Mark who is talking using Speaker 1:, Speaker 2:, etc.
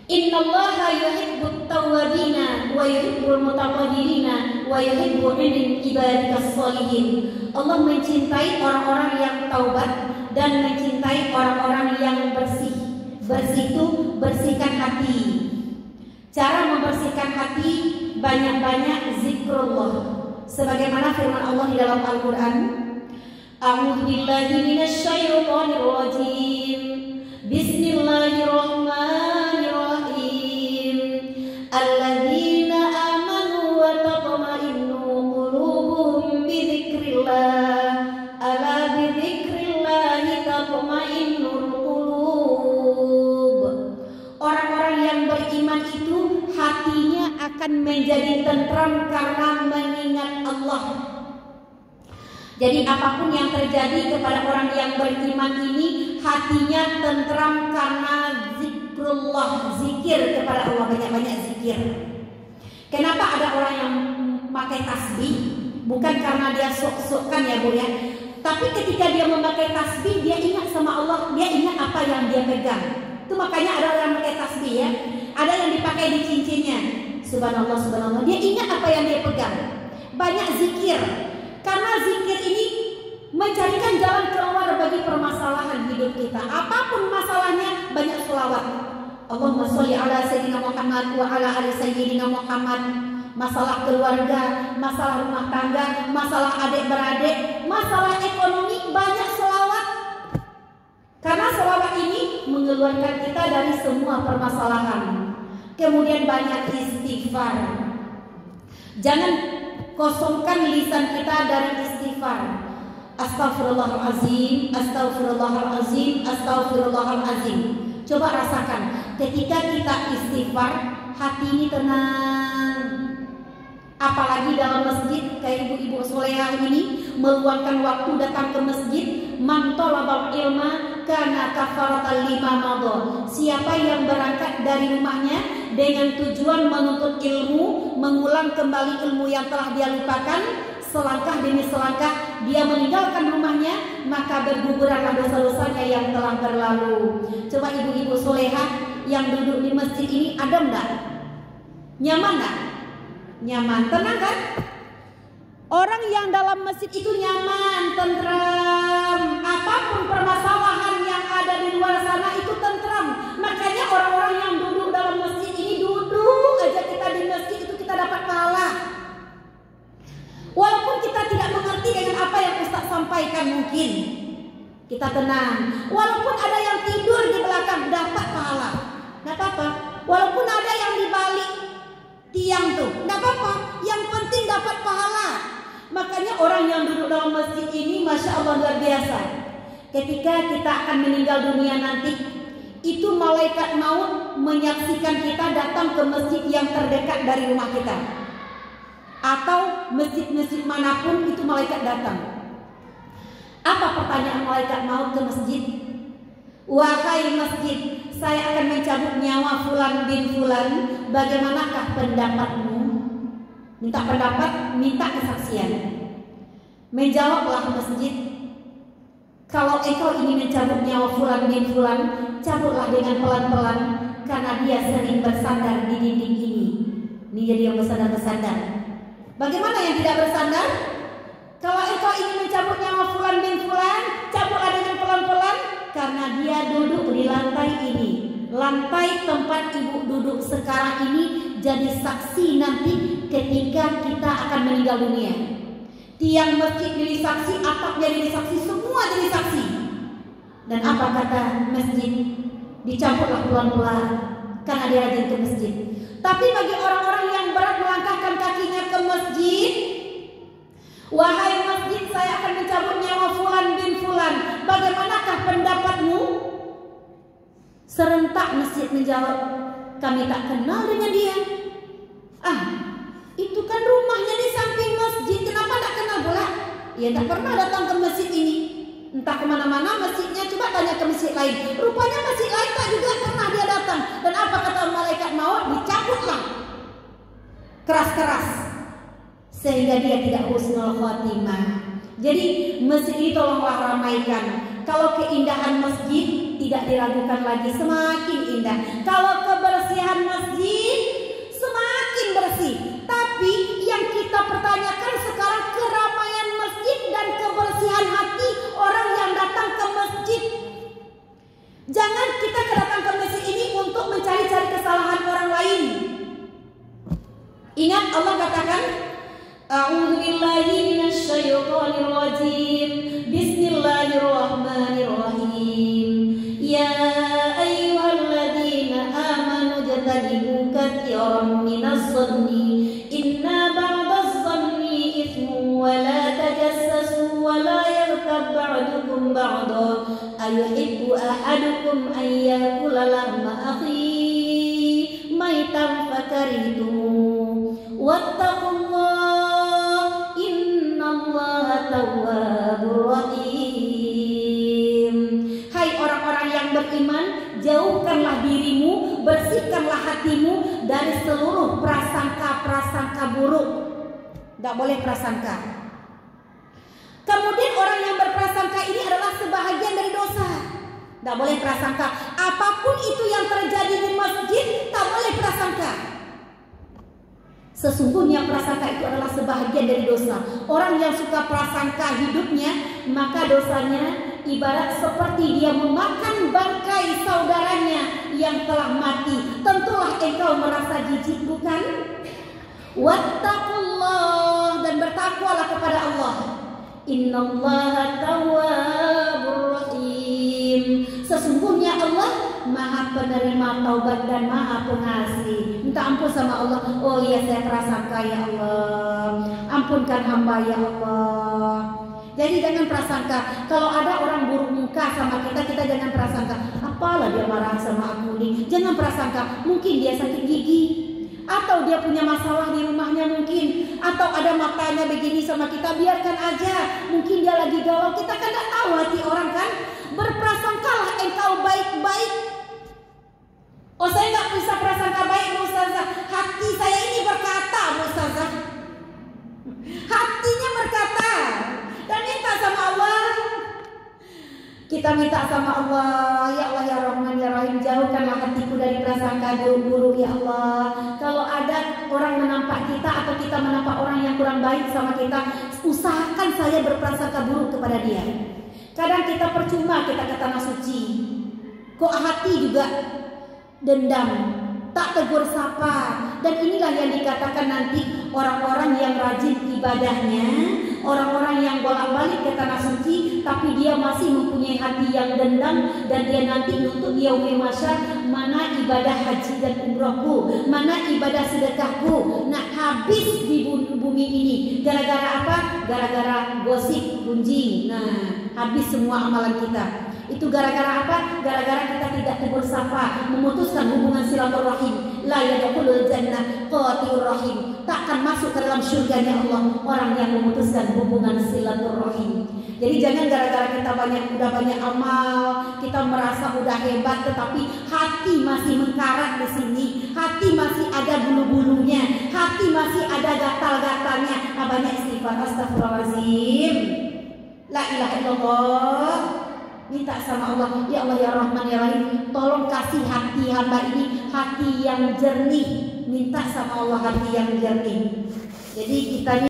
Speaker 1: Innallaha yuhibbut tawwabina wa yuhibbul mutatahhirina wa yuhibbu min ibadikas sholihin. Allah mencintai orang-orang yang taubat dan mencintai orang-orang yang bersih. Bersih itu bersihkan hati. Cara membersihkan hati, banyak-banyak zikrullah. Sebagaimana firman Allah di dalam Al-Qur'an, A'udzu billahi minasy syaithanir rajim. Bismillahirrahmanirrahim. Alladzina amanu wa tatma'innu qulubuhum bi dzikrillah. Ala bi dzikrillah tatma'innul qulub. Orang-orang yang beriman itu hatinya akan menjadi tentram karena mengingat Allah. Jadi apapun yang terjadi kepada orang yang beriman ini, hatinya tentram karena zikrullah, zikir kepada Allah, banyak-banyak zikir. Kenapa ada orang yang memakai tasbih? Bukan karena dia sok-sokan ya Bu ya, tapi ketika dia memakai tasbih, dia ingat sama Allah, dia ingat apa yang dia pegang. Itu makanya ada orang memakai tasbih ya, ada yang dipakai di cincinnya. Subhanallah, subhanallah, dia ingat apa yang dia pegang. Banyak zikir. Karena zikir ini mencarikan jalan keluar bagi permasalahan hidup kita. Apapun masalahnya, banyak sholawat. Allahumma sholli ala sayyidina Muhammad wa ala ali sayyidina Muhammad. Masalah keluarga, masalah rumah tangga, masalah adik-beradik, masalah ekonomi, banyak sholawat. Karena sholawat ini mengeluarkan kita dari semua permasalahan. Kemudian banyak istighfar. Jangan kosongkan lisan kita dari istighfar. Astaghfirullahalazim, astaghfirullahalazim, astaghfirullahalazim. Coba rasakan ketika kita istighfar, hati ini tenang. Apalagi dalam masjid, kayak ibu-ibu solehah ini meluangkan waktu datang ke masjid. Man talabal ilma kana kafaratan lima madha. Siapa yang berangkat dari rumahnya dengan tujuan menuntut ilmu, mengulang kembali ilmu yang telah dia lupakan, selangkah demi selangkah dia meninggalkan rumahnya, maka bergugurlah dosa-dosanya yang telah berlalu. Coba ibu-ibu solehah yang duduk di masjid ini, adem enggak? Nyaman enggak? Nyaman, tenang kan? Orang yang dalam masjid itu nyaman, tentram. Apapun permasalahan yang ada di luar sana itu tentram. Makanya orang-orang yang duduk dalam masjid ini, duduk aja kita di masjid itu kita dapat pahala. Walaupun kita tidak mengerti dengan apa yang Ustaz sampaikan, mungkin kita tenang. Walaupun ada yang tidur di belakang, dapat pahala. Nggak apa-apa. Walaupun ada yang di balik tiang tuh, nggak apa-apa. Yang penting dapat pahala. Makanya orang yang duduk dalam masjid ini, Masya Allah, luar biasa. Ketika kita akan meninggal dunia nanti, itu malaikat maut menyaksikan kita datang ke masjid yang terdekat dari rumah kita, atau masjid-masjid manapun itu malaikat datang. Apa pertanyaan malaikat maut ke masjid? Wahai masjid, saya akan mencabut nyawa fulan bin fulan, bagaimanakah pendapatmu? Minta pendapat, minta kesaksian. Menjawablah masjid, kalau engkau ingin mencabut nyawa fulan bin fulan, cabutlah dengan pelan-pelan, karena dia sering bersandar di dinding ini. Ini jadi yang bersandar-bersandar. Bagaimana yang tidak bersandar? Kalau engkau ingin mencabut nyawa fulan bin fulan, cabutlah dengan pelan-pelan, karena dia duduk di lantai ini. Lantai tempat ibu duduk sekarang ini jadi saksi nanti ketika kita akan meninggal dunia. Tiang masjid jadi saksi, atapnya jadi saksi, semua jadi saksi. Dan apa kata masjid? Dicabutlah pelan-pelan, karena dia rajin ke masjid. Tapi bagi orang-orang yang berat melangkahkan kakinya ke masjid, wahai masjid, saya akan mencabut nyawa fulan bin fulan, bagaimanakah pendapatmu? Serentak masjid menjawab, kami tak kenal dengan dia. Itu kan rumahnya di samping masjid, kenapa tak kenal pula? Ya tak pernah datang ke masjid ini. Entah kemana-mana masjidnya, coba tanya ke masjid lain. Rupanya masjid lain tak juga pernah dia datang. Dan apa kata malaikat maut? Dicabutlah keras-keras, sehingga dia tidak husnul khotimah. Jadi masjid ini tolonglah ramaikan. Kalau keindahan masjid tidak diragukan lagi, semakin indah. Kalau kebersihan minasyaitonir rajim. Bismillahirrahmanirrahim. Ya ayyuhalladzina amanu jtanibu katsiran minadh-dhanni inna ba'dadh-dhanni itsmun wa la tajassasu wa la yaghtab ba'dukum ba'dan ayuhibbu ahadukum an yakula lahma akhihi maitan fakarihtum wattaqullah innallaha tawwabur rahim. Hai orang-orang yang beriman, jauhkanlah dirimu, bersihkanlah hatimu dari seluruh prasangka-prasangka buruk. Tidak boleh prasangka. Kemudian orang yang berprasangka ini adalah sebahagian dari dosa. Tidak boleh prasangka. Apapun itu yang terjadi di masjid, tak boleh prasangka. Sesungguhnya prasangka itu adalah sebahagian dari dosa. Orang yang suka prasangka hidupnya, maka dosanya ibarat seperti dia memakan bangkai saudaranya yang telah mati. Tentulah engkau merasa jijik, bukan? Wattaqullah, dan bertakwalah kepada Allah. Innallaha tawwabur rahim. Sesungguhnya Allah Maha penerima taubat dan Maha pengasih. Minta ampun sama Allah. Oh iya, saya prasangka ya Allah, ampunkan hamba ya Allah. Jadi jangan prasangka. Kalau ada orang buruk muka sama kita, kita jangan prasangka, apalah dia marah sama aku nih. Jangan prasangka, mungkin dia sakit gigi, atau dia punya masalah di rumahnya mungkin, atau ada matanya begini sama kita. Biarkan aja, mungkin dia lagi galau. Kita kan gak tahu hati orang kan. Berprasangkalah engkau baik-baik. Oh, saya gak bisa prasangka baik, Bu Ustazah. Hati saya ini berkata, Bu Ustazah. Hatinya berkata. Dan minta sama Allah. Kita minta sama Allah, ya Allah ya Rahman ya Rahim, jauhkanlah hatiku dari prasangka buruk ya Allah. Kalau ada orang menampak kita atau kita menampak orang yang kurang baik sama kita, usahakan saya berprasangka buruk kepada dia. Kadang kita percuma kita ke tanah suci, kok hati juga dendam, tak tegur sapa. Dan inilah yang dikatakan nanti orang-orang yang rajin ibadahnya, orang-orang yang bolak-balik ke tanah suci, tapi dia masih mempunyai hati yang dendam. Dan dia nanti nuntut yaumil mahsyar, mana ibadah haji dan umrohku, mana ibadah sedekahku. Nah, habis di bumi ini. Gara-gara apa? Gara-gara gosip, gunjing. Nah, habis semua amalan kita. Itu gara-gara apa? Gara-gara kita tidak tegur sapa, memutuskan hubungan silaturahim. La yadkhulul jannah qati'ur rahim. Takkan masuk ke dalam surganya Allah orang yang memutuskan hubungan silaturahim. Jadi jangan gara-gara kita udah banyak amal, kita merasa udah hebat, tetapi hati masih mengkarat di sini, hati masih ada bulu-bulunya, hati masih ada gatal-gatalnya. Banyak istighfar, astagfirullahaladzim, la ilaha illallah. Minta sama Allah, ya Allah ya Rahman ya Rahim, tolong kasih hati hamba ini hati yang jernih. Minta sama Allah hati yang jernih. Jadi kita